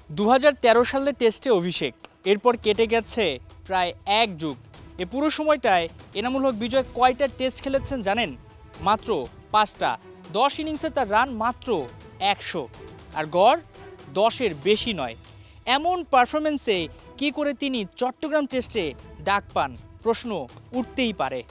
2013 সালে টেস্টে অভিষেক, এরপর কেটে গেছে প্রায় এক যুগ। এ পুরো সময়টায় এনামুল হক বিজয় কয়টা টেস্ট খেলেছেন জানেন? মাত্র 5টা। 10 ইনিংসে তার রান মাত্র 100, আর গড় 10-এর বেশি নয়। এমন পারফরমেন্সে কি করে তিনি চট্টগ্রাম টেস্টে ডাক পান, প্রশ্ন উঠতেই পারে।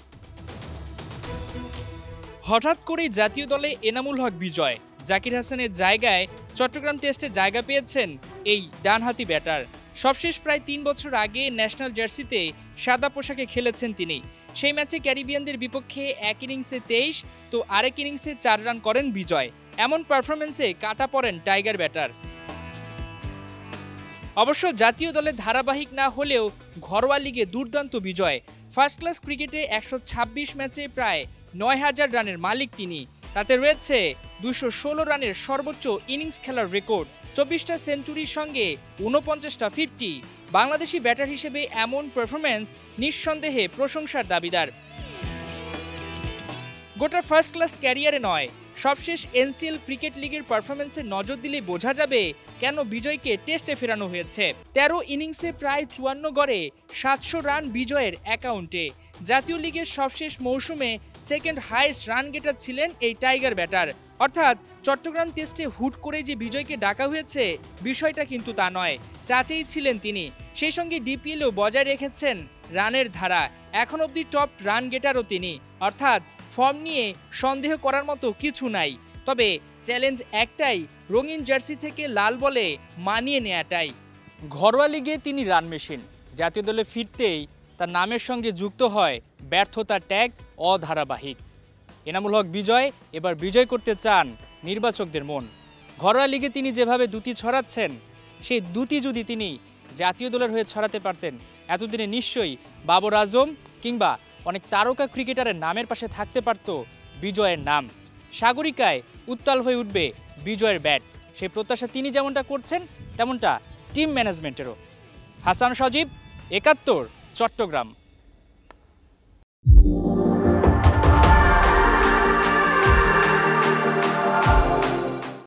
হঠাৎ করেই জাতীয় দলে এনামুল হক বিজয়, জাকির হাসানের জায়গায় চট্টগ্রাম টেস্টে জায়গা পেয়েছেন এই ডানহাতি ব্যাটার। সবশেষ প্রায় 3 বছর আগে ন্যাশনাল জার্সিতে সাদা পোশাকে খেলেছেন তিনি। সেই ম্যাচে ক্যারিবিয়ানদের বিপক্ষে এক ইনিংসে 23 তো আরেক ইনিংসে 4 রান করেন বিজয়। এমন পারফরমেন্সে কাটা পড়েন টাইগার ব্যাটার। অবশ্য জাতীয় দলে ধারাবাহিক না হলেও ঘরোয়া লিগে দুর্দান্ত বিজয়। ফার্স্ট ক্লাস ক্রিকেটে 126 ম্যাচে প্রায় 9000 রানের মালিক তিনি। তাতে রয়েছে 216 রানের সর্বোচ্চ ইনিংস খেলার রেকর্ড, 24টা সেঞ্চুরির সঙ্গে 49টা 50। বাংলাদেশি ব্যাটার হিসেবে এমন পারফরমেন্স নিঃসন্দেহে প্রশংসার দাবিদার। গোটা ফার্স্ট ক্লাস ক্যারিয়ারে নয়, সবশেষ এনসিএল ক্রিকেট লিগের পারফরমেন্সে নজর দিলে বোঝা যাবে কেন বিজয়কে টেস্টে ফেরানো হয়েছে। 13 ইনিংসে প্রায় 54 গড়ে 700 রান বিজয়ের অ্যাকাউন্টে। জাতীয় লিগের সবশেষ মৌসুমে সেকেন্ড হাইয়েস্ট রান গেটার ছিলেন এই টাইগার ব্যাটার। অর্থাৎ চট্টগ্রাম টেস্টে হুট করে যে বিজয়কে ডাকা হয়েছে, বিষয়টা কিন্তু তা নয়, টাচেই ছিলেন তিনি। সেই সঙ্গে ডিপিএলও বজায় রেখেছেন রানের ধারা, এখন অবধি টপ রান গেটারও তিনি। অর্থাৎ ফর্ম নিয়ে সন্দেহ করার মতো কিছু নাই। তবে চ্যালেঞ্জ একটাই, রঙিন জার্সি থেকে লাল বলে মানিয়ে নেয়াটাই। ঘরোয়া লিগে তিনি রান মেশিন, জাতীয় দলে ফিরতেই তার নামের সঙ্গে যুক্ত হয় ব্যর্থতার ট্যাগ অধারাবাহিক। এনামুল হক বিজয় এবার বিজয় করতে চান নির্বাচকদের মন। ঘরোয়া লিগে তিনি যেভাবে দুটি ছড়াচ্ছেন, সেই দুটি যদি তিনি জাতীয় দলের হয়ে ছড়াতে পারতেন, এতদিনে নিশ্চয়ই বাবর আজম কিংবা অনেক তারকা ক্রিকেটারের নামের পাশে থাকতে পারত বিজয়ের নাম। সাগরিকায় উত্তাল হয়ে উঠবে বিজয়ের ব্যাট, সেই প্রত্যাশা তিনি যেমনটা করছেন তেমনটা টিম ম্যানেজমেন্টেরও। হাসান সজীব, 71, চট্টগ্রাম।